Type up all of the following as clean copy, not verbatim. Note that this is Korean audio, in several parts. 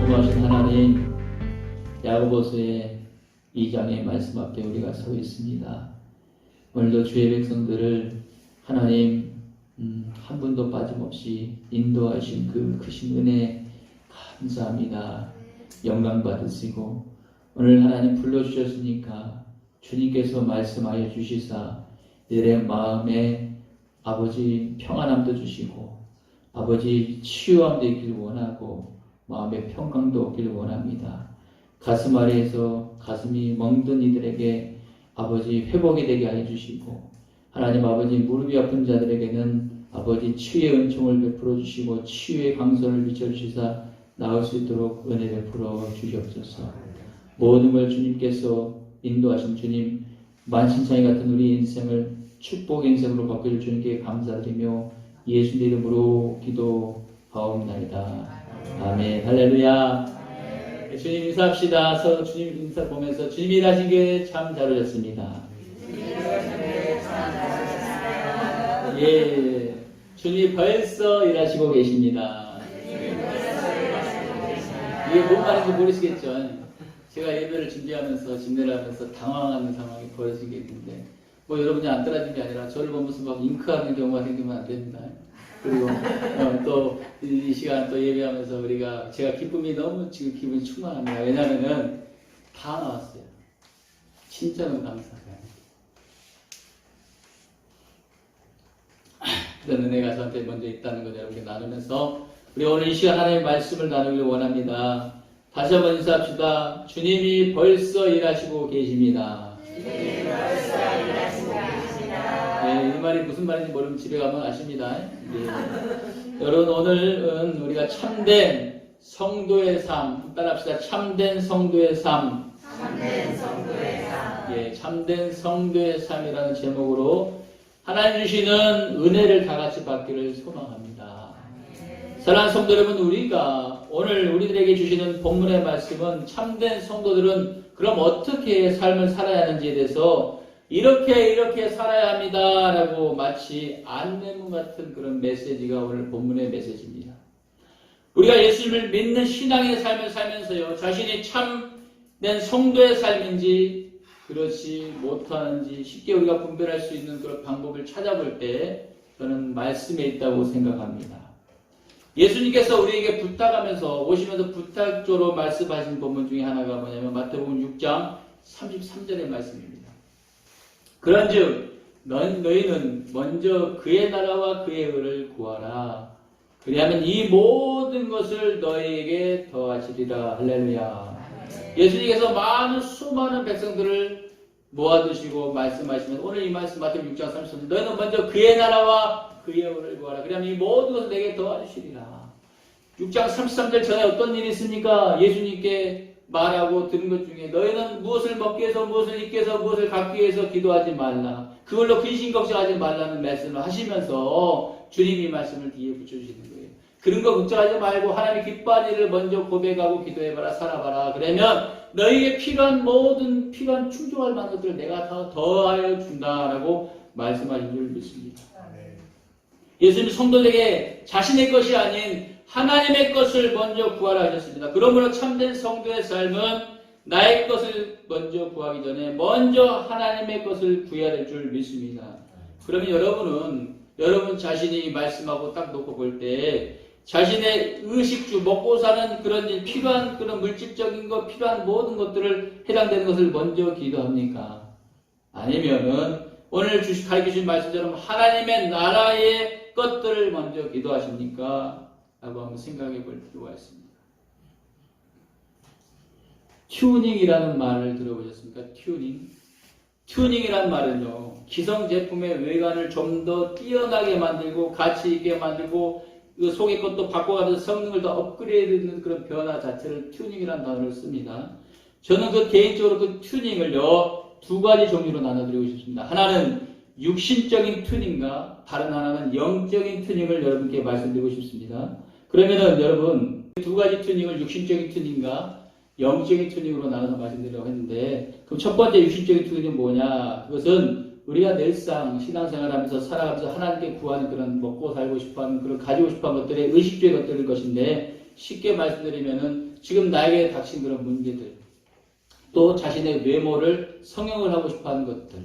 고마우신 하나님, 야고보서의 2장의 말씀 앞에 우리가 서 있습니다. 오늘도 주의 백성들을 하나님 한 분도 빠짐없이 인도하신 그 크신 은혜 감사합니다. 영광 받으시고 오늘 하나님 불러주셨으니까 주님께서 말씀하여 주시사 이들의 마음에 아버지 평안함도 주시고 아버지 치유함도 있기를 원하고 마음의 평강도 얻기를 원합니다. 가슴 아래에서 가슴이 멍든 이들에게 아버지 회복이 되게 하여 주시고 하나님 아버지 무릎이 아픈 자들에게는 아버지 치유의 은총을 베풀어 주시고 치유의 강선을 비춰주시사 나을 수 있도록 은혜 베풀어 주시옵소서. 모든 걸 주님께서 인도하신 주님, 만신창이 같은 우리 인생을 축복 인생으로 바꿔줄 주님께 감사드리며 예수님 이름으로 기도하옵나이다. 아멘. 할렐루야. 주님 인사합시다. 서로 주님 인사 보면서 주님이 일하신 게 참 잘하셨습니다. 예, 주님이 벌써 일하시고 계십니다. 이게 뭔 말인지 모르시겠죠? 제가 예배를 준비하면서 집례를 하면서 당황하는 상황이 벌어지게 있는데 뭐 여러분이 안 따라준 게 아니라 저를 보면서 막 잉크하는 경우가 생기면 안 됩니다. 그리고 또 이 시간 또 예배하면서 제가 기쁨이 너무 지금 기분이 충만합니다. 왜냐하면은 다 나왔어요. 진짜 너무 감사해요. 그런 은혜가 저한테 먼저 있다는 걸 여러분께 나누면서 우리 오늘 이 시간 하나님의 말씀을 나누기를 원합니다. 다시 한번 인사합시다. 주님이 벌써 일하시고 계십니다. 주님이 벌써 일하시고 계십니다. 네, 이 말이 무슨 말인지 모르면 집에 가면 아십니다. 네. 여러분 오늘은 우리가 참된 성도의 삶 따라합시다. 참된 성도의 삶. 참된 성도의 삶. 예, 참된 성도의 삶이라는 제목으로 하나님 주시는 은혜를 다 같이 받기를 소망합니다. 사랑하는 성도 여러분, 우리가 오늘 우리들에게 주시는 본문의 말씀은 참된 성도들은 그럼 어떻게 삶을 살아야 하는지에 대해서 이렇게 살아야 합니다 라고 마치 안내문 같은 그런 메시지가 오늘 본문의 메시지입니다. 우리가 예수님을 믿는 신앙의 삶을 살면서요, 자신이 참된 성도의 삶인지 그렇지 못하는지 쉽게 우리가 분별할 수 있는 그런 방법을 찾아볼 때 저는 말씀에 있다고 생각합니다. 예수님께서 우리에게 부탁하면서 오시면서 부탁조로 말씀하신 본문 중에 하나가 뭐냐면 마태복음 6장 33절의 말씀입니다. 그런즉 너희는 먼저 그의 나라와 그의 의를 구하라. 그리하면 이 모든 것을 너희에게 더하시리라. 할렐루야. 예수님께서 수많은 백성들을 모아두시고 말씀하시면 오늘 이 말씀 마태복음 6장 33절 너희는 먼저 그의 나라와 그의 의를 구하라. 그러면 이 모든 것을 내게 더하시리라. 6장 33절 전에 어떤 일이 있습니까? 예수님께 말하고 들은 것 중에 너희는 무엇을 먹기 위해서 무엇을 입기 위해서 무엇을 갖기 위해서 기도하지 말라. 그걸로 근심 걱정하지 말라는 말씀을 하시면서 주님이 말씀을 뒤에 붙여주시는 거예요. 그런 거 걱정하지 말고 하나님이 기뻐하는 일을 먼저 고백하고 기도해봐라. 살아봐라. 그러면 너희에게 필요한 충족할 만한 것들을 내가 다 더하여 준다라고 말씀하신 줄 믿습니다. 예수님 성도들에게 자신의 것이 아닌 하나님의 것을 먼저 구하라 하셨습니다. 그러므로 참된 성도의 삶은 나의 것을 먼저 구하기 전에 먼저 하나님의 것을 구해야 될 줄 믿습니다. 그러면 여러분 자신이 말씀하고 딱 놓고 볼 때 자신의 의식주, 먹고 사는 그런 일, 필요한 그런 물질적인 것, 필요한 모든 것들을 해당되는 것을 먼저 기도합니까? 아니면은 오늘 가르쳐주신 말씀처럼 하나님의 나라의 것들을 먼저 기도하십니까? 라고 한번 생각해 볼 필요가 있습니다. 튜닝이라는 말을 들어보셨습니까? 튜닝이라는 말은요, 기성 제품의 외관을 좀 더 뛰어나게 만들고 가치 있게 만들고 그 속의 것도 바꿔가면서 성능을 더 업그레이드하는 그런 변화 자체를 튜닝이라는 단어를 씁니다. 저는 개인적으로 그 튜닝을요, 두 가지 종류로 나눠드리고 싶습니다. 하나는 육신적인 튜닝과 다른 하나는 영적인 튜닝을 여러분께 말씀드리고 싶습니다. 그러면은 여러분 두 가지 튜닝을 육신적인 튜닝과 영적인 튜닝으로 나눠서 말씀드리려고 했는데, 그럼 첫 번째 육신적인 튜닝은 뭐냐? 그것은 우리가 늘상 신앙생활하면서 살아가면서 하나님께 구하는 그런 먹고 살고 싶어하는 그런 가지고 싶어하는 것들의 의식주의 것들일 것인데, 쉽게 말씀드리면은 지금 나에게 닥친 그런 문제들, 또 자신의 외모를 성형을 하고 싶어 하는 것들,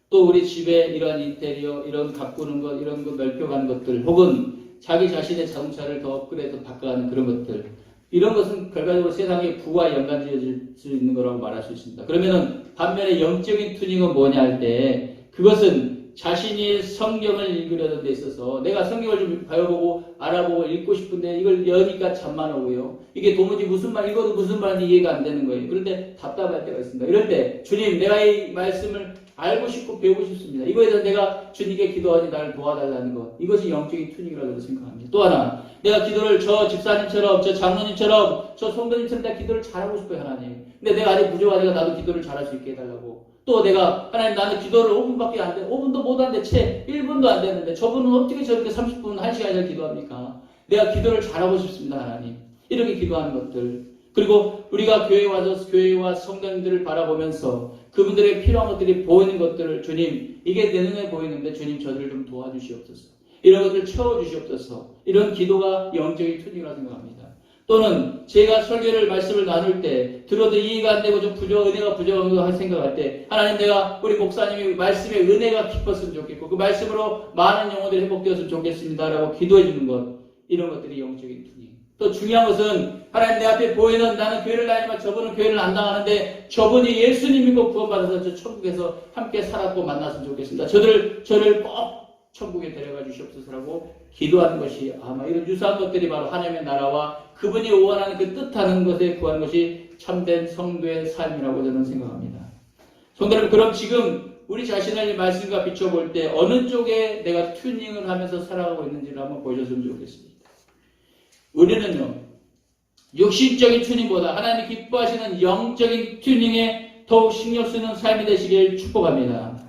또 우리 집에 이런 인테리어, 이런 가꾸는 것, 이런 거 넓혀가는 것들, 혹은 자기 자신의 자동차를 더 업그레이드 바꿔가는 그런 것들, 이런 것은 결과적으로 세상의 부와 연관지어질 수 있는 거라고 말할 수 있습니다. 그러면은 반면에 영적인 튜닝은 뭐냐 할 때, 그것은 자신이 성경을 읽으려는 데 있어서 내가 성경을 좀 배워보고 알아보고 읽고 싶은데 이걸 여니까 잠만 오고요. 이게 도무지 무슨 말, 읽어도 무슨 말인지 이해가 안 되는 거예요. 그런데 답답할 때가 있습니다. 이럴 때 주님, 내가 이 말씀을 알고 싶고 배우고 싶습니다. 이거에 대해서 내가 주님께 기도하니 나를 도와달라는 것. 이것이 영적인 튜닝이라고 생각합니다. 또 하나, 내가 기도를 저 집사님처럼, 저 장로님처럼, 저 성도님처럼 내가 기도를 잘하고 싶어요, 하나님. 근데 내가 아직 부족하니까 나도 기도를 잘할 수 있게 해달라고. 또 내가, 하나님, 나는 기도를 5분밖에 안 돼. 5분도 못 하는데, 채 1분도 안 되는데, 저분은 어떻게 저렇게 30분, 1시간을 기도합니까? 내가 기도를 잘하고 싶습니다, 하나님. 이렇게 기도하는 것들. 그리고 우리가 교회에 와서 교회와 성도님들을 바라보면서 그분들의 필요한 것들이 보이는 것들을 주님, 이게 내 눈에 보이는데 주님 저들을 좀 도와주시옵소서. 이런 것들을 채워주시옵소서. 이런 기도가 영적인 튜닝이라고 생각합니다. 또는 제가 설교를 말씀을 나눌 때 들어도 이해가 안 되고 좀 은혜가 부족한 거 생각할 때 하나님, 내가 우리 목사님이 말씀에 은혜가 깊었으면 좋겠고 그 말씀으로 많은 영혼들이 회복되었으면 좋겠습니다라고 기도해 주는 것, 이런 것들이 영적인 튜닝. 또 중요한 것은 하나님, 내 앞에 보이는, 나는 교회를 다니지만 저분은 교회를 안 당하는데 저분이 예수님 믿고 구원받아서 저 천국에서 함께 살았고 만났으면 좋겠습니다. 저를 꼭 천국에 데려가 주시옵소서라고 기도하는 것이, 아마 이런 유사한 것들이 바로 하나님의 나라와 그분이 원하는 그 뜻하는 것에 구하는 것이 참된 성도의 삶이라고 저는 생각합니다. 성도 여러분, 그럼 지금 우리 자신을 말씀과 비춰볼 때 어느 쪽에 내가 튜닝을 하면서 살아가고 있는지를 한번 보여줬으면 좋겠습니다. 우리는요, 육신적인 튜닝보다 하나님이 기뻐하시는 영적인 튜닝에 더욱 신경 쓰는 삶이 되시길 축복합니다.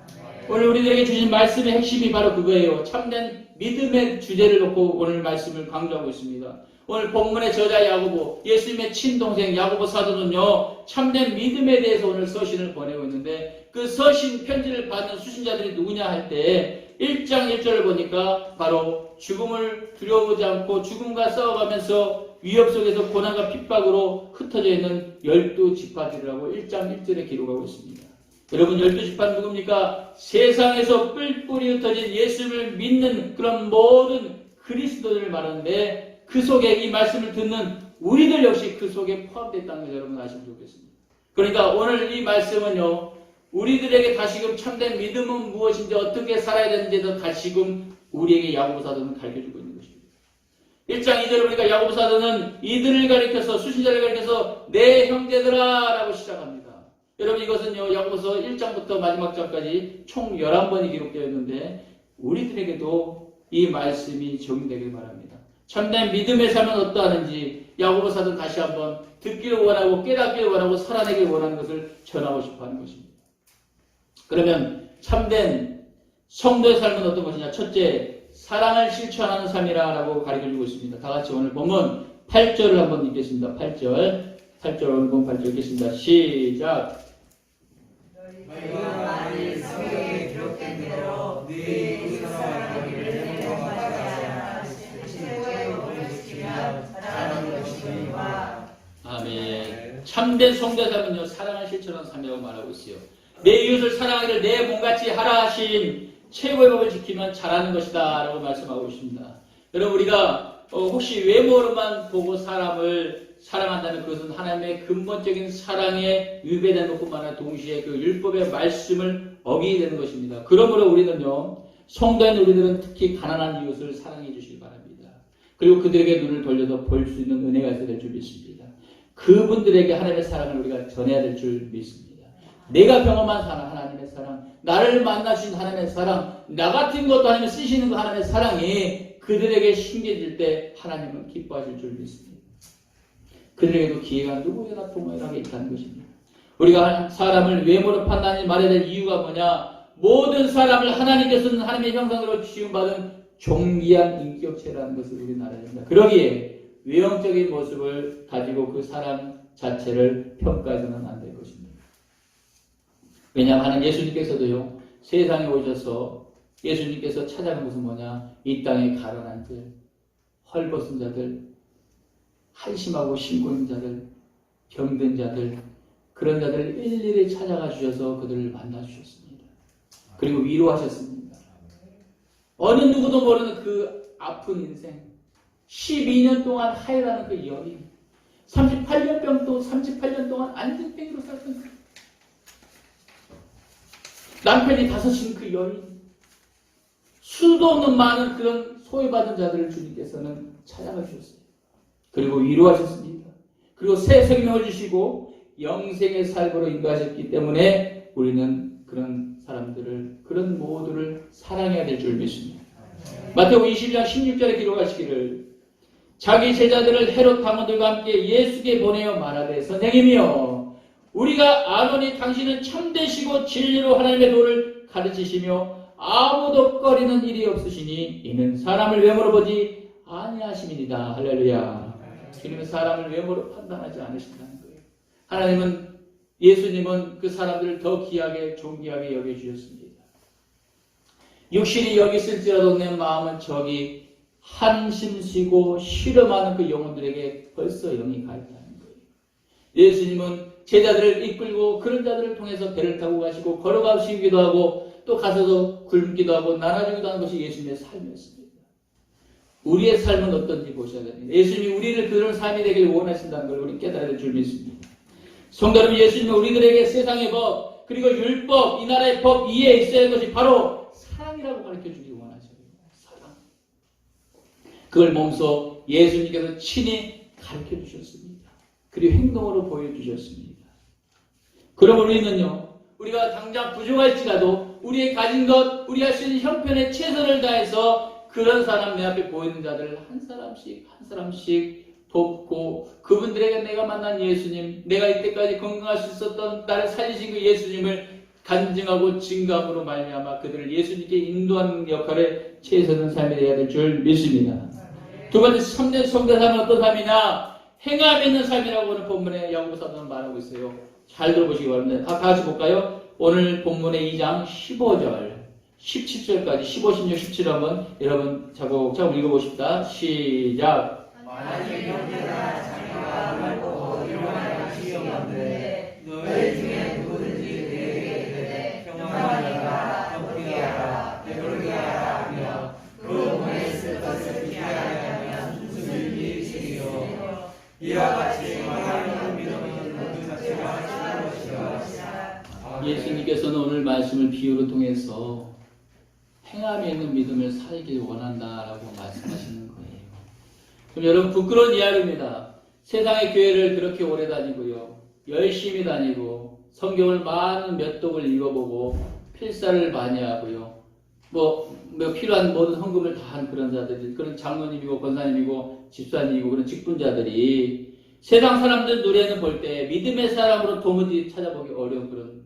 오늘 우리들에게 주신 말씀의 핵심이 바로 그거예요. 참된 믿음의 주제를 놓고 오늘 말씀을 강조하고 있습니다. 오늘 본문의 저자 야고보, 예수님의 친동생 야고보 사도는요, 참된 믿음에 대해서 오늘 서신을 보내고 있는데, 그 서신 편지를 받는 수신자들이 누구냐 할 때 1장 1절을 보니까 바로 죽음을 두려워하지 않고 죽음과 싸워가면서 위협 속에서 고난과 핍박으로 흩어져 있는 12지파들이라고 1장 1절에 기록하고 있습니다. 여러분, 12지파는 누굽니까? 세상에서 뿔뿔이 흩어진 예수를 믿는 그런 모든 그리스도들을 말하는데, 그 속에 이 말씀을 듣는 우리들 역시 그 속에 포함되어 있다는 걸 여러분 아시면 좋겠습니다. 그러니까 오늘 이 말씀은요, 우리들에게 다시금 참된 믿음은 무엇인지, 어떻게 살아야 되는지도 다시금 우리에게 야고보 사도는 가르쳐주고 있는 것입니다. 1장 2절을 보니까 야고보 사도는 이들을 가리켜서, 수신자를 가리켜서 내 형제들아 라고 시작합니다. 여러분, 이것은요, 야고보서 1장부터 마지막 장까지 총 11번이 기록되어 있는데 우리들에게도 이 말씀이 적용되길 바랍니다. 참된 믿음의 삶은 어떠하는지 야고보 사도는 다시 한번 듣기를 원하고 깨닫기를 원하고 살아내기를 원하는 것을 전하고 싶어하는 것입니다. 그러면 참된 성도의 삶은 어떤 것이냐? 첫째, 사랑을 실천하는 삶이라고 가르쳐주고 있습니다. 다 같이 오늘 본문 8절을 한번 읽겠습니다. 8절 오늘 본문 8절 읽겠습니다. 시작. 너희가 만일 성경에 기록된 대로 네 사랑하기를 행동하지 않아 최고의 복을 지키면 잘하는 것이니와. 아멘. 참된 성도의 삶은요, 사랑을 실천하는 삶이라고 말하고 있어요. 내 이웃을 사랑하기를 내 몸같이 하라 하신 최고의 법을 지키면 잘하는 것이다 라고 말씀하고 있습니다. 여러분, 우리가 혹시 외모로만 보고 사람을 사랑한다면 그것은 하나님의 근본적인 사랑에 위배되는 것뿐만 아니라 동시에 그 율법의 말씀을 어기게 되는 것입니다. 그러므로 우리는요, 성도인 우리들은 특히 가난한 이웃을 사랑해 주시기 바랍니다. 그리고 그들에게 눈을 돌려서 볼 수 있는 은혜가 있어야 될 줄 믿습니다. 그분들에게 하나님의 사랑을 우리가 전해야 될 줄 믿습니다. 내가 경험한 사랑, 하나님의 사랑, 나를 만나주신 하나님의 사랑, 나 같은 것도 하나님이 쓰시는 그 하나님의 사랑이 그들에게 심겨질 때 하나님은 기뻐하실 줄 믿습니다. 그들에게도 기회가 누구에나 동일하게 있다는 것입니다. 우리가 사람을 외모로 판단하지 말아야 될 이유가 뭐냐? 모든 사람을 하나님께서는 하나님의 형상으로 지음받은 존귀한 인격체라는 것을 우리는 알아야 됩니다. 그러기에 외형적인 모습을 가지고 그 사람 자체를 평가해서는 안 될 것입니다. 왜냐하면 예수님께서도요, 세상에 오셔서 예수님께서 찾아간 것은 뭐냐? 이 땅에 가난한 들, 헐벗은 자들, 한심하고 심고 있는 자들, 병든 자들, 그런 자들을 일일이 찾아가 주셔서 그들을 만나 주셨습니다. 그리고 위로하셨습니다. 어느 누구도 모르는 그 아픈 인생, 12년 동안 하이라는 그 여인, 38년 동안 안진병으로 살았던 그 남편이 다섯인 그 여인, 수도 없는 많은 그런 소외받은 자들을 주님께서는 찾아가 주셨어요. 그리고 위로하셨습니다. 그리고 새 생명을 주시고 영생의 삶으로 인도하셨기 때문에 우리는 그런 사람들을, 그런 모두를 사랑해야 될 줄 믿습니다. 마태복음 20장 16절에 기록하시기를 자기 제자들을 헤롯 당원들과 함께 예수께 보내어 말하되 선생님이여 우리가 아노니 당신은 참되시고 진리로 하나님의 도를 가르치시며 아무도 꺼리는 일이 없으시니 이는 사람을 외모로 보지 아니하심이니이다. 할렐루야. 주님은 사람을 외모로 판단하지 않으신다는 거예요. 하나님은, 예수님은 그 사람들을 더 귀하게 존귀하게 여겨주셨습니다. 육신이 여기 있을지라도 내 마음은 저기 한심 쉬고 실험하는 그 영혼들에게 벌써 영이 가 있다는 거예요. 예수님은 제자들을 이끌고 그런 자들을 통해서 배를 타고 가시고 걸어가시기도 하고 또 가서도 굶기도 하고 나눠주기도 하는 것이 예수님의 삶이었습니다. 우리의 삶은 어떤지 보셔야 됩니다. 예수님이 우리를 그런 삶이 되길 원하신다는 걸 우리 깨달아야 될 줄 믿습니다. 성도 여러분, 예수님은 우리들에게 세상의 법 그리고 율법, 이 나라의 법 위에 있어야 할 것이 바로 사랑이라고 가르쳐주기 원하셔요. 사랑. 그걸 몸소 예수님께서 친히 가르쳐주셨습니다. 그리고 행동으로 보여주셨습니다. 그럼 우리는요, 우리가 당장 부족할지라도 우리의 가진 것, 우리가 할 수 있는 형편에 최선을 다해서 그런 사람, 내 앞에 보이는 자들을 한 사람씩 돕고 그분들에게 내가 만난 예수님, 내가 이때까지 건강할 수 있었던 나를 살리신 그 예수님을 간증하고 증감으로 말미암아 그들을 예수님께 인도하는 역할에 최선을 삶에 해야 될 줄 믿습니다. 두 번째, 참된 성도의 삶은 어떤 삶이냐? 행함 있는 삶이라고 하는 본문에 야고보 사도는 말하고 있어요. 잘 들어보시기 바랍니다. 다 같이 볼까요? 오늘 본문의 2장 15절, 17절까지 15, 16, 17 한번 여러분 차곡차곡 읽어보십시다. 시작. 만일 형제나 자기가 말고 일어날 양식이 없는데 너희 중에 누구든지 내게 이르되 평안하니까 함께 하라 배부르게 하라 하며 그 몸에 있을 것을 피하게 하면 무슨 일이 있으리요. 이와 같이 행하는 믿음은 그 자체가 신한 것이라. 예수님께서는 오늘 말씀을 비유로 통해서 행함에 있는 믿음을 살길 원한다라고 말씀하시는 거예요. 그럼 여러분, 부끄러운 이야기입니다. 세상의 교회를 그렇게 오래 다니고요, 열심히 다니고 성경을 많은 몇 독을 읽어보고 필사를 많이 하고요, 뭐 필요한 모든 헌금을 다 한 그런 자들이, 그런 장로님이고 권사님이고 집사님이고 그런 직분자들이 세상 사람들 눈에는 볼 때 믿음의 사람으로 도무지 찾아보기 어려운 그런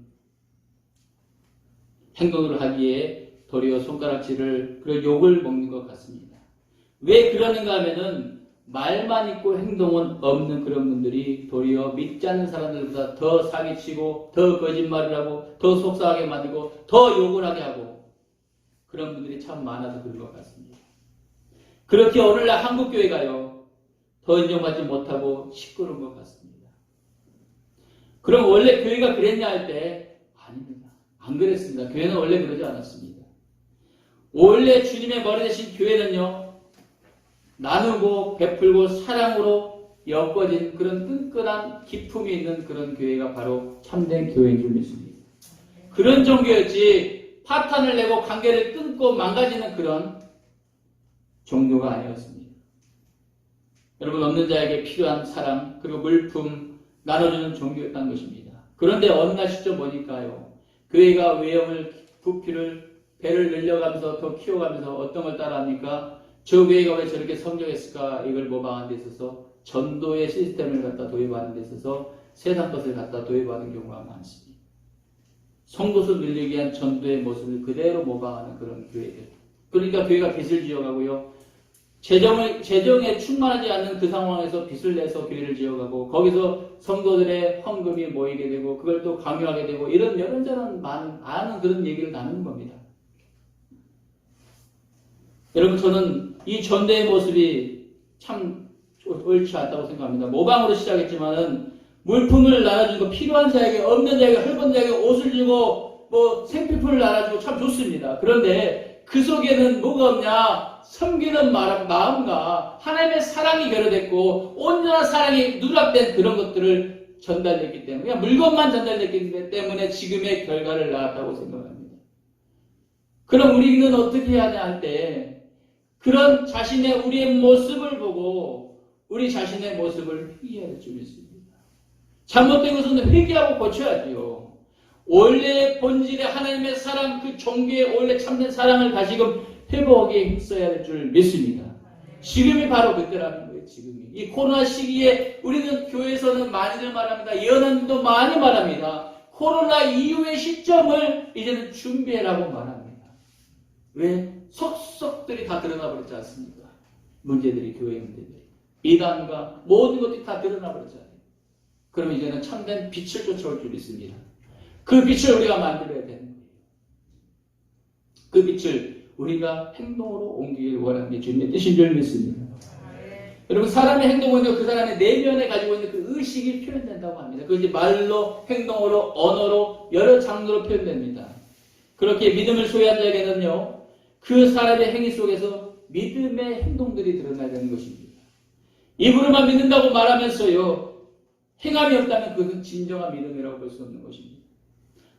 행동을 하기에 도리어 손가락질을, 그리고 욕을 먹는 것 같습니다. 왜 그러는가 하면은 말만 있고 행동은 없는 그런 분들이 도리어 믿지 않는 사람들보다 더 사기치고 더 거짓말을 하고 더 속상하게 만들고 더 욕을 하게 하고 그런 분들이 참 많아서 그런 것 같습니다. 그렇게 오늘날 한국교회가요, 더 인정받지 못하고 시끄러운 것 같습니다. 그럼 원래 교회가 그랬냐 할 때 아닙니다. 안 그랬습니다. 교회는 원래 그러지 않았습니다. 원래 주님의 머리 대신 교회는요, 나누고 베풀고 사랑으로 엮어진 그런 끈끈한 기품이 있는 그런 교회가 바로 참된 교회인 줄 믿습니다. 그런 종교였지 파탄을 내고 관계를 끊고 망가지는 그런 종교가 아니었습니다. 여러분, 없는 자에게 필요한 사랑 그리고 물품 나눠주는 종교였다는 것입니다. 그런데 어느 날 시점 보니까요, 교회가 외형을 부피를 배를 늘려가면서 더 키워가면서 어떤 걸 따라합니까? 저 교회가 왜 저렇게 성장했을까? 이걸 모방하는 데 있어서 전도의 시스템을 갖다 도입하는 데 있어서 세상 것을 갖다 도입하는 경우가 많습니다. 성도수 늘리기 위한 전도의 모습을 그대로 모방하는 그런 교회들. 그러니까 교회가 빚을 지어가고요, 재정에 충만하지 않는 그 상황에서 빚을 내서 교회를 지어가고 거기서 성도들의 헌금이 모이게 되고 그걸 또 강요하게 되고 이런 여론저런 많은 그런 얘기를 나누는 겁니다. 여러분, 저는 이 전도의 모습이 참 옳지 않다고 생각합니다. 모방으로 시작했지만은 물품을 나눠주고 필요한 자에게 없는 자에게 헐벗은 자에게 옷을 주고 뭐 생필품을 나눠주고 참 좋습니다. 그런데 그 속에는 뭐가 없냐? 섬기는 마음과 하나님의 사랑이 결여됐고 온전한 사랑이 누락된 그런 것들을 전달됐기 때문에 그냥 물건만 전달됐기 때문에 지금의 결과를 낳았다고 생각합니다. 그럼 우리는 어떻게 해야 하냐 할 때 그런 자신의 우리의 모습을 보고 우리 자신의 모습을 회개해야 될 줄 믿습니다. 잘못된 것은 회개하고 고쳐야지요. 원래 본질의 하나님의 사랑, 그 종교의 원래 참된 사랑을 다시금 회복하기에 힘써야 될 줄 믿습니다. 지금이 바로 그때라는 거예요. 지금이. 이 코로나 시기에 우리는 교회에서는 많이들 말합니다. 예언도 많이 말합니다. 코로나 이후의 시점을 이제는 준비해라고 말합니다. 왜? 속속들이 다 드러나 버렸지 않습니까? 문제들이, 교회 문제들이. 이단과 모든 것들이 다 드러나 버렸잖아요. 그럼 이제는 참된 빛을 쫓아올 줄 믿습니다. 그 빛을 우리가 만들어야 되는 거예요. 그 빛을 우리가 행동으로 옮기길 원하는 게 주님의 뜻인 줄 믿습니다. 여러분, 사람의 행동은 그 사람의 내면에 가지고 있는 그 의식이 표현된다고 합니다. 그것이 말로, 행동으로, 언어로, 여러 장르로 표현됩니다. 그렇게 믿음을 소유한 자에게는요, 그 사람의 행위 속에서 믿음의 행동들이 드러나야 되는 것입니다. 입으로만 믿는다고 말하면서요, 행함이 없다면 그것은 진정한 믿음이라고 볼 수 없는 것입니다.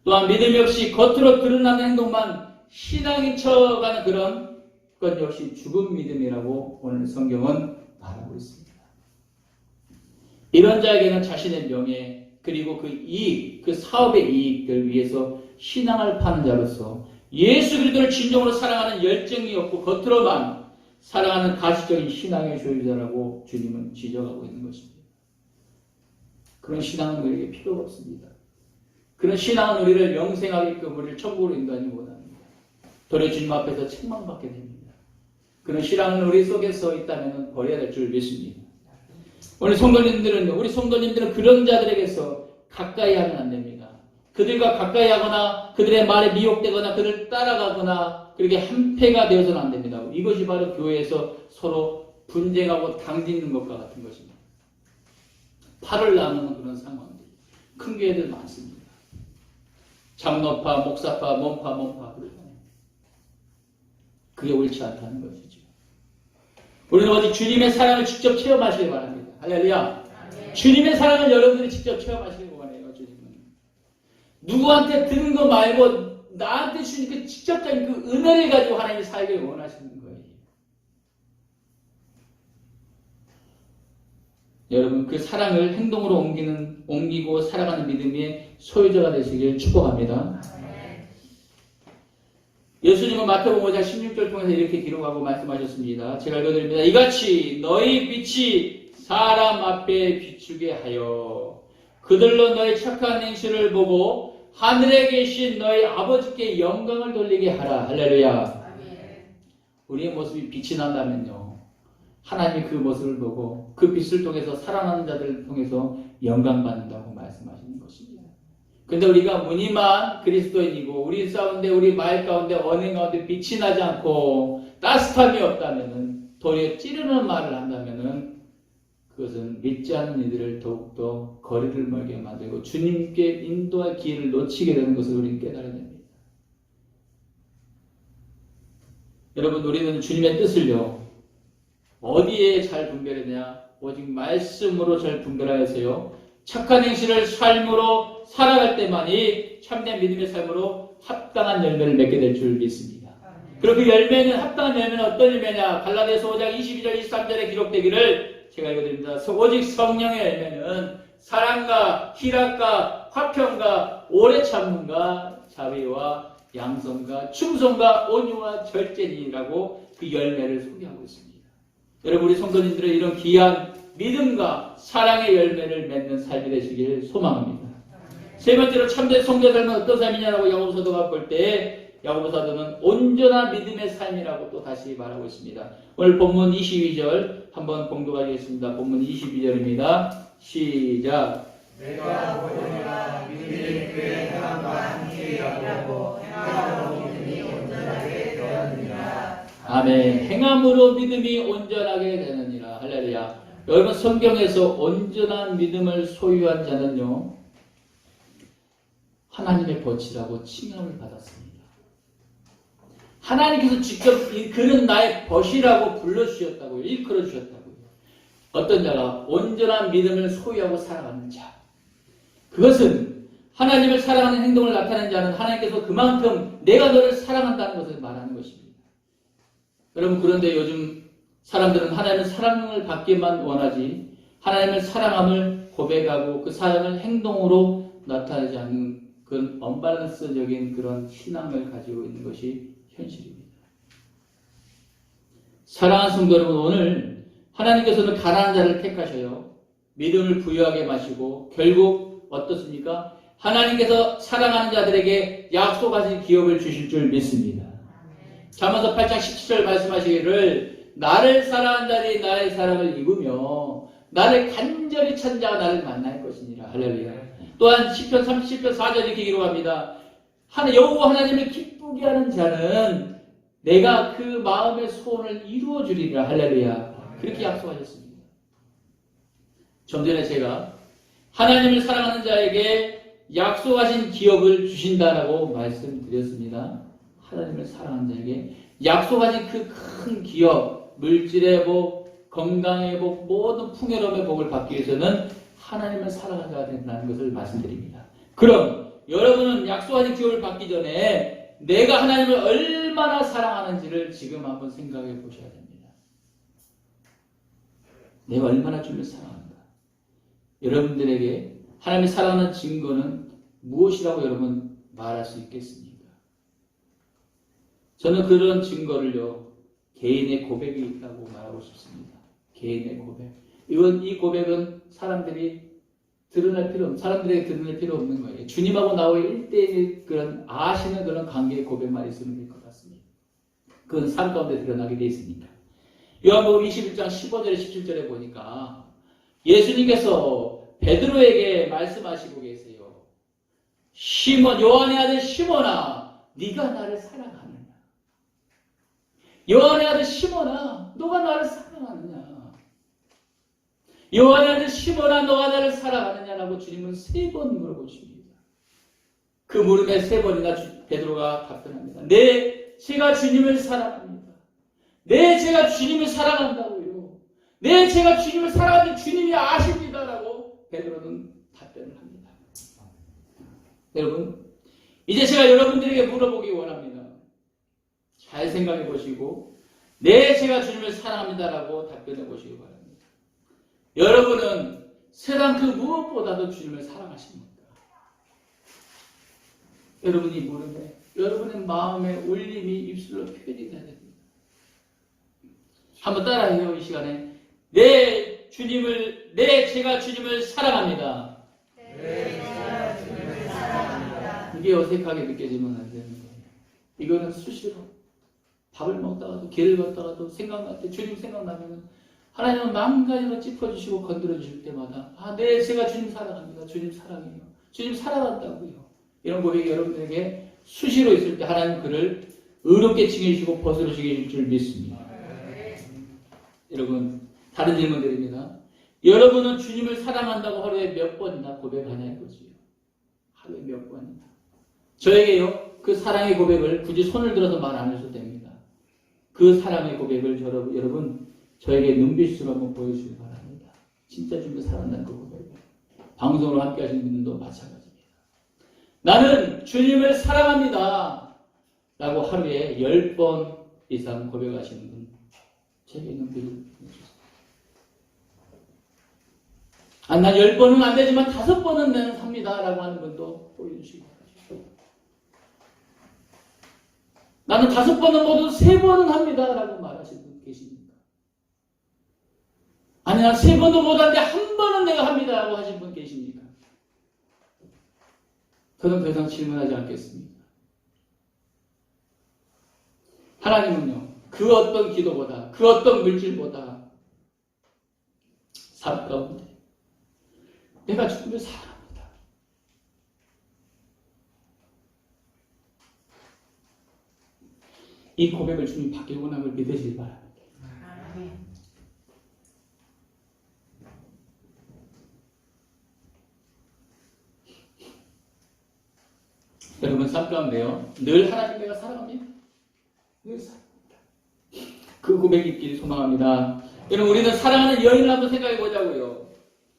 또한 믿음이 없이 겉으로 드러나는 행동만 신앙인 척하는 그런 것 역시 죽은 믿음이라고 오늘 성경은 말하고 있습니다. 이런 자에게는 자신의 명예 그리고 그 이익, 그 사업의 이익을 위해서 신앙을 파는 자로서 예수 그리스도를 진정으로 사랑하는 열정이 없고 겉으로만 사랑하는 가시적인 신앙의 소유자라고 주님은 지적하고 있는 것입니다. 그런 신앙은 우리에게 필요가 없습니다. 그런 신앙은 우리를 영생하게끔 우리를 천국으로 인도하지 못합니다. 도리어 주님 앞에서 책망받게 됩니다. 그런 신앙은 우리 속에서 있다면 버려야 될 줄 믿습니다. 우리 성도님들은 그런 자들에게서 가까이 하면 안 됩니다. 그들과 가까이 하거나 그들의 말에 미혹되거나 그들을 따라가거나 그렇게 한패가 되어서는 안 됩니다. 이것이 바로 교회에서 서로 분쟁하고 당짓는 것과 같은 것입니다. 팔을 나누는 그런 상황들. 큰 교회들 많습니다. 장로파, 목사파, 몸파 그러잖아요. 그게 옳지 않다는 것이죠. 우리는 오직 주님의 사랑을 직접 체험하시기 바랍니다. 할렐루야. 주님의 사랑을 여러분들이 직접 체험하시기 원해요. 주님은 누구한테 들은 거 말고 나한테 주신 그 직접적인 그 은혜를 가지고 하나님이 살기를 원하시는 거예요. 여러분 그 사랑을 행동으로 옮기고 살아가는 믿음의 소유자가 되시길 축복합니다. 예수님은 마태복음 5장 16절 통해서 이렇게 기록하고 말씀하셨습니다. 제가 읽어드립니다. 이같이 너희 빛이 사람 앞에 비추게 하여 그들로 너희 착한 행실을 보고 하늘에 계신 너희 아버지께 영광을 돌리게 하라. 할렐루야. 우리의 모습이 빛이 난다면요, 하나님이 그 모습을 보고 그 빛을 통해서 살아나는 자들을 통해서 영광받는다고 말씀하시는 것입니다. 그런데 우리가 무늬만 그리스도인이고 우리 가운데 우리 말 가운데 언행 가운데 빛이 나지 않고 따뜻함이 없다면은 도리어 찌르는 말을 한다면은 그것은 믿지 않는 이들을 더욱더 거리를 멀게 만들고 주님께 인도할 기회를 놓치게 되는 것을 우리는 깨달아야 됩니다. 여러분, 우리는 주님의 뜻을요, 어디에 잘 분별하냐? 오직 말씀으로 잘 분별하여서요, 착한 행실을 삶으로 살아갈 때만이 참된 믿음의 삶으로 합당한 열매를 맺게 될 줄 믿습니다. 그리고 그 열매는, 합당한 열매는 어떤 열매냐? 갈라디아서 5장 22절 23절에 기록되기를 제가 읽어드립니다. 오직 성령의 열매는 사랑과 희락과 화평과 오래 참음과 자비와 양성과 충성과 온유와 절제니라고 그 열매를 소개하고 있습니다. 여러분, 우리 성도님들은 이런 귀한 믿음과 사랑의 열매를 맺는 삶이 되시길 소망합니다. 세 번째로 참된 성도의 삶은 어떤 삶이냐라고 야고보 사도가 볼 때 야고보 사도는 온전한 믿음의 삶이라고 또 다시 말하고 있습니다. 오늘 본문 22절 한번 공독하겠습니다. 본문 22절입니다. 시작. 내가 보려니와 믿음이 그의 행함과 함께 하고 행함으로 믿음이 온전하게 되었느니라. 아멘. 행함으로 믿음이 온전하게 되느니라. 할렐루야. 여러분 성경에서 온전한 믿음을 소유한 자는요 하나님의 벗이라고 칭함을 받았습니다. 하나님께서 직접 그는 나의 벗이라고 불러주셨다고요. 일컬어 주셨다고요. 어떤 자가 온전한 믿음을 소유하고 살아가는 자, 그것은 하나님을 사랑하는 행동을 나타내는 자는 하나님께서 그만큼 내가 너를 사랑한다는 것을 말하는 것입니다. 여러분, 그런데 요즘 사람들은 하나님의 사랑을 받기만 원하지 하나님을 사랑함을 고백하고 그 사랑을 행동으로 나타내지 않는 그런 언밸런스적인 그런 신앙을 가지고 있는 것이 현실입니다. 사랑하는 성도 여러분, 오늘 하나님께서는 가난한 자를 택하셔요. 믿음을 부유하게 마시고 결국 어떻습니까? 하나님께서 사랑하는 자들에게 약속하신 기업을 주실 줄 믿습니다. 잠언서 8장 17절 말씀하시기를 나를 사랑한 자들이 나의 사랑을 입으며 나를 간절히 찾는 자가 나를 만날 것이니라. 할렐루야. 또한 시편 37편 4절 이렇게 기록합니다. 여호와 하나님을 기쁘게 하는 자는 내가 그 마음의 소원을 이루어 주리라. 할렐루야. 그렇게 약속하셨습니다. 좀 전에 제가 하나님을 사랑하는 자에게 약속하신 기업을 주신다라고 말씀드렸습니다. 하나님을 사랑하는 자에게 약속하신 그 큰 기업, 물질의 복, 건강의 복, 모든 풍요로움의 복을 받기 위해서는 하나님을 사랑하는 자가 된다는 것을 말씀드립니다. 그럼 여러분은 약속하신 기업을 받기 전에 내가 하나님을 얼마나 사랑하는지를 지금 한번 생각해 보셔야 됩니다. 내가 얼마나 주님을 사랑하는가. 여러분들에게 하나님을 사랑하는 증거는 무엇이라고 여러분 말할 수 있겠습니까? 저는 그런 증거를요, 개인의 고백이 있다고 말하고 싶습니다. 개인의 고백. 이 고백은 사람들에게 드러낼 필요 없는 거예요. 주님하고 나와의 1대1 그런 아시는 그런 관계의 고백만 있으면 될 것 같습니다. 그건 삶 가운데 드러나게 되어 있으니까. 요한복음 21장 15절에 17절에 보니까 예수님께서 베드로에게 말씀하시고 계세요. 요한의 아들 시몬아, 네가 나를 사랑하느냐? 요한의 아들 시몬아, 너가 나를 사랑하느냐? 요한의 아들 시몬아, 너가 나를 사랑하느냐라고 주님은 3번 물어보십니다. 그 물음에 3번이나 베드로가 답변합니다. 네, 제가 주님을 사랑합니다. 네, 제가 주님을 사랑한다고요. 네, 제가 주님을 사랑하는 주님이 아십니다라고 베드로는 답변을 합니다. 여러분, 이제 제가 여러분들에게 물어보기 원합니다. 잘 생각해 보시고 네, 제가 주님을 사랑합니다라고 답변해 보시기 바랍니다. 여러분은 세상 그 무엇보다도 주님을 사랑하십니까? 여러분이 물음에 여러분의 마음의 울림이 입술로 표현이 돼야 됩니다. 한번 따라해요. 이 시간에 제가 주님을 사랑합니다. 제가 주님을 사랑합니다. 이게 어색하게 느껴지면 안 되는 거예요. 이거는 수시로 밥을 먹다가도 길을 걷다가도 생각날 때 주님 생각나면 하나님은 만 가지로 짚어주시고 건드려주실 때마다 네, 제가 주님 사랑합니다. 주님 사랑해요. 주님 사랑한다고요. 이런 고백이 여러분들에게 수시로 있을 때 하나님 그를 의롭게 칭해주시고 벗어주실 줄 믿습니다. 여러분, 다른 질문 드립니다. 여러분은 주님을 사랑한다고 하루에 몇 번이나 고백하냐 이거지요. 하루에 몇 번이나. 저에게요, 그 사랑의 고백을 굳이 손을 들어서 말 안 해도 됩니다. 그 사랑의 고백을 여러분 저에게 눈빛으로 한번 보여주시기 바랍니다. 진짜 주님을 사랑한다는 그 고백을. 방송으로 함께 하시는 분들도 마찬가지입니다. 나는 주님을 사랑합니다 라고 하루에 10번 이상 고백하시는 분 제게 눈빛을 보여주세요. 난 10번은 안 되지만 5번은 나는 삽니다 라고 하는 분도 보여주시기 바랍니다. 나는 5번은 모두 3번은 합니다 라고 말하시는 분 계십니까? 아니, 난 3번도 못하는데 1번은 내가 합니다 라고 하시는 분 계십니까? 저는 더 이상 질문하지 않겠습니다. 하나님은요, 그 어떤 기도보다, 그 어떤 물질보다 삶 가운데 내가 주님을 사랑합니다. 이 고백을 주님 받길 원하는 걸 믿으시기 바랍니다. 여러분 삶 가운데요 늘 하나님 내가 사랑합니다. 늘 사랑합니다. 그 고백 있기를 소망합니다. 여러분 우리는 사랑하는 여인을 한번 생각해 보자고요.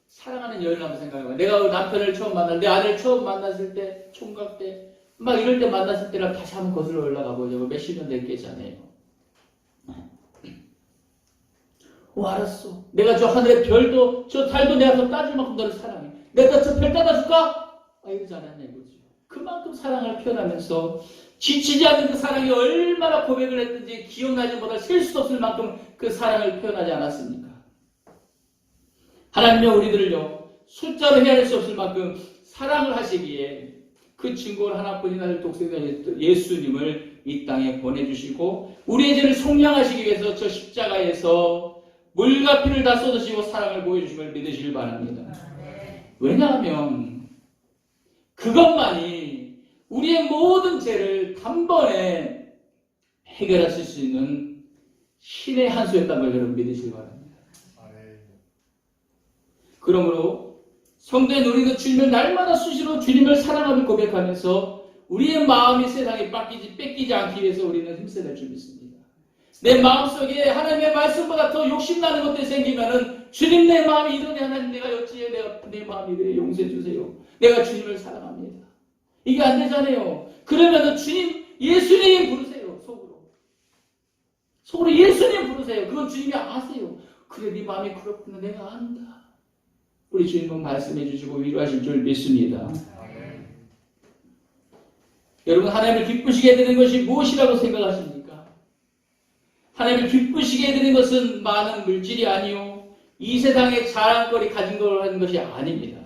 사랑하는 여인을 한번 생각해 보자고요. 내가 남편을 처음 만날 내 아내를 처음 만났을 때 총각 때 막 이럴 때 만났을 때랑 다시 한번 거슬러 올라가 보자고. 몇십 년 됐겠잖아요. 알았어. 내가 저 하늘의 별도 저 달도 내가 더 따질 만큼 너를 사랑해. 내가 저 별 따다줄까? 이러지 않았냐 이거죠. 그만큼 사랑을 표현하면서 지치지 않는 그 사랑이 얼마나 고백을 했든지 기억나지 못할 셀 수도 없을 만큼 그 사랑을 표현하지 않았습니까? 하나님은 우리들을요 숫자로 헤아릴 수 없을 만큼 사랑을 하시기에 그 증거를 하나뿐이나 독생자 예수님을 이 땅에 보내주시고 우리의 죄를 속량하시기 위해서 저 십자가에서 물과 피를 다 쏟으시고 사랑을 보여주심을 믿으시길 바랍니다. 왜냐하면 그것만이 우리의 모든 죄를 단번에 해결하실 수 있는 신의 한 수였다는 걸 여러분 믿으시기 바랍니다. 그러므로 성도의 우리는 주님을 날마다 수시로 주님을 사랑함을 고백하면서 우리의 마음이 세상에 뺏기지 않기 위해서 우리는 힘써야 될 줄 믿습니다. 내 마음속에 하나님의 말씀보다 더 욕심나는 것들이 생기면은 주님 내 마음이 이러네 하나님 내가 어찌해 내 마음이 이래 용서해 주세요. 내가 주님을 사랑합니다. 이게 안 되잖아요. 그러면은 주님 예수님 부르세요. 속으로 예수님 부르세요. 그건 주님이 아세요. 그래 네 마음이 그렇구나 내가 안다. 우리 주님은 말씀해 주시고 위로하실 줄 믿습니다. 여러분 하나님을 기쁘시게 해드리는 것이 무엇이라고 생각하십니까? 하나님을 기쁘시게 해드리는 것은 많은 물질이 아니요 이 세상의 자랑거리 가진 걸 하는 것이 아닙니다.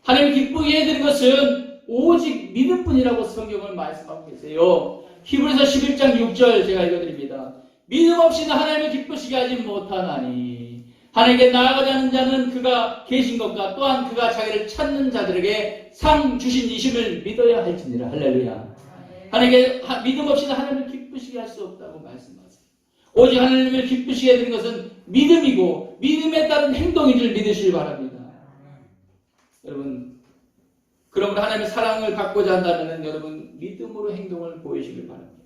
하나님을 기쁘게 해드리는 것은 오직 믿음뿐이라고 성경을 말씀하고 계세요. 히브리서 11장 6절 제가 읽어드립니다. 믿음 없이는 하나님을 기쁘시게 하지 못하나니 하나님께 나아가지 않는 자는 그가 계신 것과 또한 그가 자기를 찾는 자들에게 상 주신 이심을 믿어야 할지니라. 할렐루야. 하나님께 믿음 없이는 하나님을 기쁘시게 할 수 없다고 말씀하세요. 오직 하나님을 기쁘시게 해드리는 것은 믿음이고 믿음에 따른 행동인 줄 믿으시기 바랍니다. 여러분 그러므로 하나님의 사랑을 받고자 한다면 여러분 믿음으로 행동을 보이시길 바랍니다.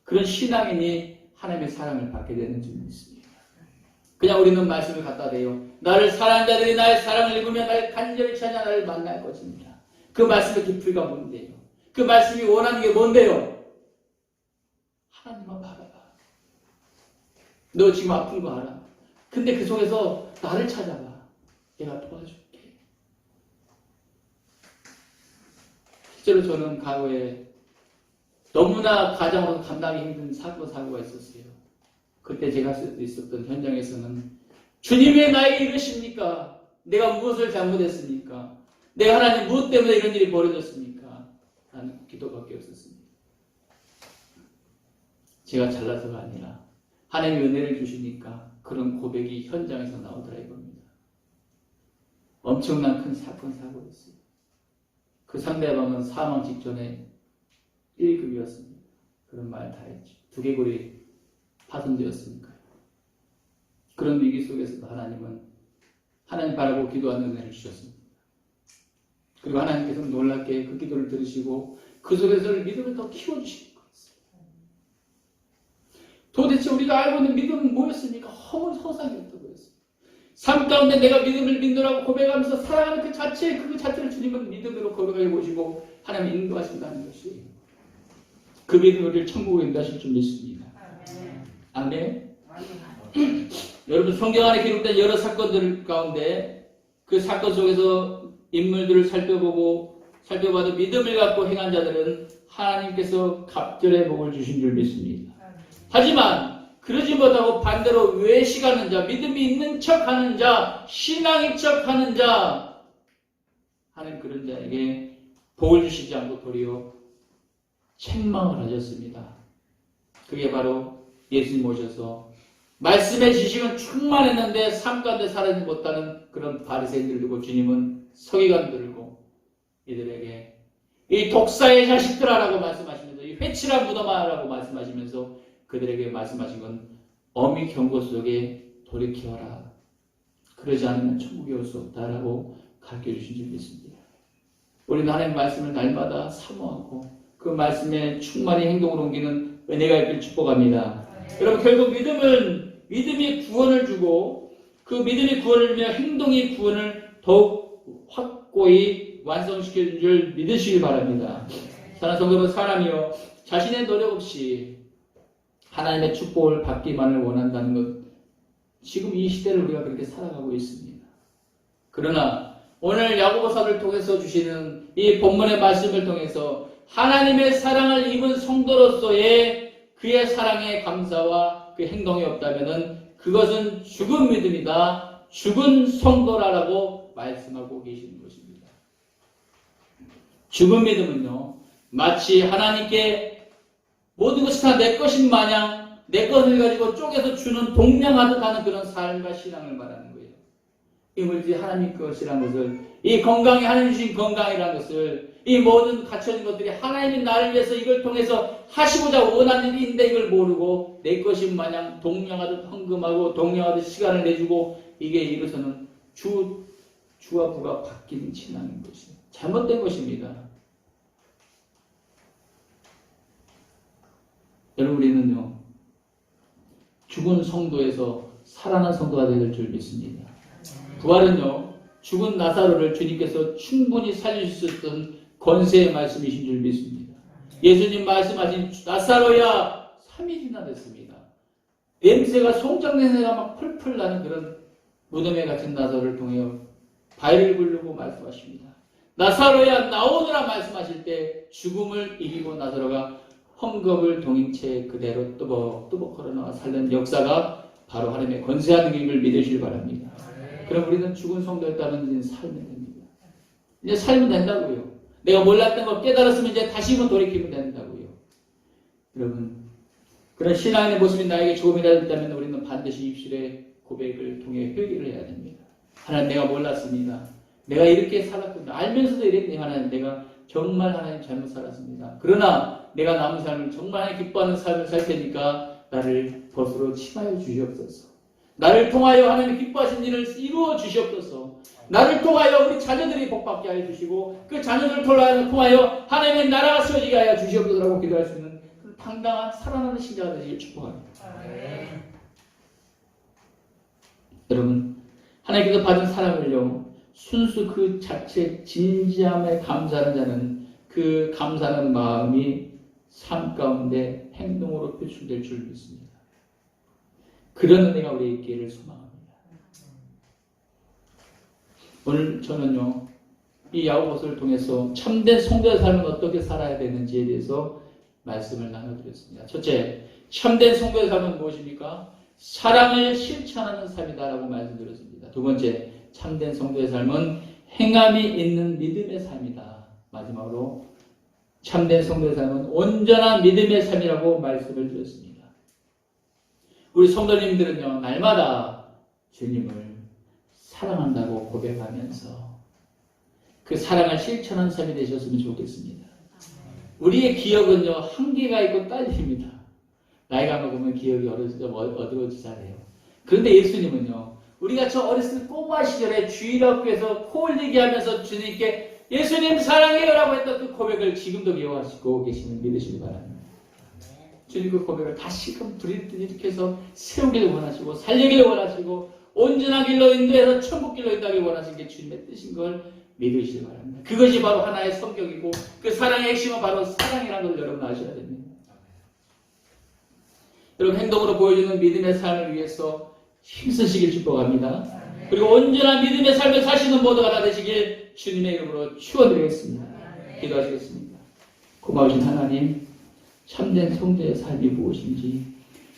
그런 신앙인이 하나님의 사랑을 받게 되는 줄 믿습니다. 그냥 우리는 말씀을 갖다 대요. 나를 사랑하는 자들이 나의 사랑을 입으면 나를 간절히 찾아 나를 만날 것입니다. 그 말씀의 깊이가 뭔데요? 그 말씀이 원하는 게 뭔데요? 하나님만 바라봐. 너 지금 아픈 거 알아. 근데 그 속에서 나를 찾아봐. 내가 도와줄게. 실제로 저는 과거에 너무나 가정으로 감당하기 힘든 사고가 있었어요. 그때 제가 있었던 현장에서는 주님 왜 나에게 이러십니까? 내가 무엇을 잘못했습니까? 내가 하나님 무엇 때문에 이런 일이 벌어졌습니까? 라는 기도밖에 없었습니다. 제가 잘나서가 아니라 하나님의 은혜를 주시니까 그런 고백이 현장에서 나오더라 이겁니다. 엄청난 큰 사고였어요. 그 상대방은 사망 직전에 1급이었습니다. 그런 말 다 했죠. 두개골이 파손되었으니까요. 그런 위기 속에서도 하나님은 하나님 바라고 기도하는 은혜를 주셨습니다. 그리고 하나님께서 놀랍게 그 기도를 들으시고 그 속에서 믿음을 더 키워주시는 거였어요. 도대체 우리가 알고 있는 믿음은 뭐였습니까? 허물 허상이었던 거였어요. 삶 가운데 내가 믿음을 믿노라고 고백하면서 사랑하는 그 자체를 주님은 믿음으로 거룩하게 보시고 하나님 인도하신다는 것이 그 믿음을 우리를 천국으로 인도하실 줄 믿습니다. 아멘. 여러분 성경 안에 기록된 여러 사건들 가운데 그 사건 속에서 인물들을 살펴봐도 믿음을 갖고 행한 자들은 하나님께서 갑절의 복을 주신 줄 믿습니다. 하지만 그러지 못하고 반대로 외식하는 자, 믿음이 있는 척하는 자, 신앙인 척하는 자 하는 그런 자에게 복을 주시지 않고 도리어 책망을 하셨습니다. 그게 바로 예수님 오셔서 말씀의 지식은 충만했는데 삶 가운데 살아지 못하는 그런 바리새인들 들고 주님은 서기관 들고 이들에게 이 독사의 자식들아라고 말씀하시면서 이 회칠한 무덤아라고 말씀하시면서 그들에게 말씀하신 건 어미 경고 속에 돌이켜라. 그러지 않으면 천국에 올 수 없다라고 가르쳐 주신 줄 믿습니다. 우리는 하나님의 말씀을 날마다 사모하고 그 말씀에 충만히 행동으로 옮기는 은혜가 있길 축복합니다. 여러분, 결국 믿음은 믿음이 구원을 주고 그 믿음이 구원을 주며 행동이 구원을 더욱 확고히 완성시키는 줄 믿으시기 바랍니다. 사랑하는 성도 여러분, 사람이요 자신의 노력 없이 하나님의 축복을 받기만을 원한다는 것, 지금 이 시대를 우리가 그렇게 살아가고 있습니다. 그러나 오늘 야고보서를 통해서 주시는 이 본문의 말씀을 통해서 하나님의 사랑을 입은 성도로서의 그의 사랑에 감사와 그 행동이 없다면은 그것은 죽은 믿음이다, 죽은 성도라라고 말씀하고 계시는 것입니다. 죽은 믿음은요, 마치 하나님께 모든 것이 다 내 것인 마냥 내 것을 가지고 쪼개서 주는 동냥하듯 하는 그런 삶과 신앙을 말하는 거예요. 이 물질 하나님 것이라는 것을, 이 건강이 하나님 주신 건강이라는 것을, 이 모든 갖춰진 것들이 하나님이 나를 위해서 이걸 통해서 하시고자 원하는 일인데 이걸 모르고 내 것인 마냥 동냥하듯 헌금하고 동냥하듯 시간을 내주고 이게 이로서는 주와 부가 바뀌는 지나는 것이 잘못된 것입니다. 여러분, 우리는요 죽은 성도에서 살아난 성도가 될 줄 믿습니다. 부활은요 죽은 나사로를 주님께서 충분히 살릴 수 있었던 권세의 말씀이신 줄 믿습니다. 예수님 말씀하신 나사로야 3일이나 됐습니다. 냄새가 송장 냄새가 막 펄펄 나는 그런 무덤에 갇힌 나사로를 통해 바위를 굴르고 말씀하십니다. 나사로야 나오너라 말씀하실 때 죽음을 이기고 나사로가 헝겊을 동인채 그대로 또벅또벅 걸어나와 살던 역사가 바로 하나님의 권세한 능력을 믿으시길 바랍니다. 그럼 우리는 죽은 성도였다면 이제 살면 됩니다. 이제 살면 된다고요. 내가 몰랐던 거 깨달았으면 이제 다시 한번 돌이키면 된다고요. 여러분, 그런 신앙의 모습이 나에게 조금이라도 있다면 우리는 반드시 입술의 고백을 통해 회개를 해야 됩니다. 하나님, 내가 몰랐습니다. 내가 이렇게 살았군요. 알면서도 이랬네. 하나님, 내가 정말 하나님 잘못 살았습니다. 그러나 내가 남은 삶을 정말 하나님 기뻐하는 삶을 살 테니까 나를 벗으로 침하여 주시옵소서. 나를 통하여 하나님 기뻐하신 일을 이루어 주시옵소서. 나를 통하여 우리 자녀들이 복받게 하여 주시고 그 자녀들을 통하여 하나님의 나라가 세워지게 하여 주시옵소서라고 기도할 수 있는 당당한 살아나는 신자가 되시길 축복합니다. 여러분, 하나님께서 받은 사랑을요 순수 그 자체 진지함에 감사하는 자는 그 감사하는 마음이 삶 가운데 행동으로 표출될 줄 믿습니다. 그런 은혜가 우리에게 있기를 소망합니다. 오늘 저는요 이 야고보서를 통해서 참된 성도의 삶은 어떻게 살아야 되는지에 대해서 말씀을 나눠드렸습니다. 첫째, 참된 성도의 삶은 무엇입니까? 사랑을 실천하는 삶이다라고 말씀드렸습니다. 두 번째, 참된 성도의 삶은 행함이 있는 믿음의 삶이다. 마지막으로 참된 성도의 삶은 온전한 믿음의 삶이라고 말씀을 드렸습니다. 우리 성도님들은요 날마다 주님을 사랑한다고 고백하면서 그 사랑을 실천하는 삶이 되셨으면 좋겠습니다. 우리의 기억은요 한계가 있고 딸립니다. 나이가 먹으면 기억이 어두워지잖아요. 그런데 예수님은요 우리가 저 어렸을 때 꼬마 시절에 주일학교에서 코 흘리게 하면서 주님께 예수님 사랑해요 라고 했던 그 고백을 지금도 기억하시고 계시는 믿으시기 바랍니다. 주님 그 고백을 다시금 일으켜서 세우기를 원하시고 살리기를 원하시고 온전한 길로 인도해서 천국 길로 인도하기 원하시는 게 주님의 뜻인 걸 믿으시기 바랍니다. 그것이 바로 하나의 성격이고 그 사랑의 핵심은 바로 사랑이라는 걸 여러분 아셔야 됩니다. 여러분 행동으로 보여주는 믿음의 삶을 위해서 힘쓰시길 축복합니다. 그리고 온전한 믿음의 삶을 사시는 모두가 다 되시길 주님의 이름으로 축원드리겠습니다. 기도하시겠습니다. 고마우신 하나님, 참된 성도의 삶이 무엇인지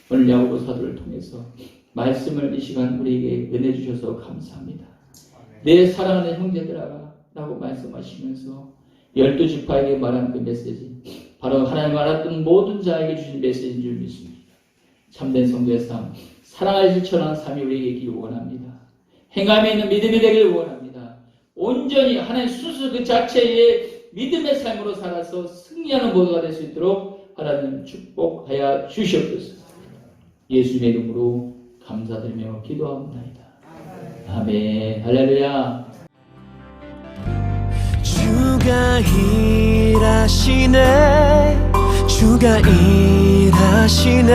오늘 야고보 사도를 통해서 말씀을 이 시간 우리에게 은혜 주셔서 감사합니다. 내 사랑하는 형제들아 라고 말씀하시면서 12지파에게 말한 그 메시지, 바로 하나님을 알았던 모든 자에게 주신 메시지인 줄 믿습니다. 참된 성도의 삶, 사랑을 실천하는 삶이 우리에게 있기를 원합니다. 행함에 있는 믿음이 되기를 원합니다. 온전히 하나님 순수 그 자체의 믿음의 삶으로 살아서 승리하는 모두가 될 수 있도록 하나님 축복하여 주시옵소서. 예수님의 이름으로 감사드리며 기도합니다. 아멘. 할렐루야. 주가 일하시네 주가 일하시네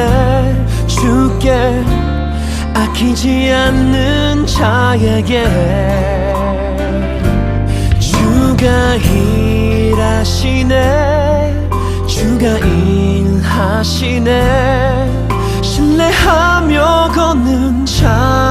주께 아끼지 않는 자에게 주가 일하시네 주가 일하시네 신뢰하며 걷는 자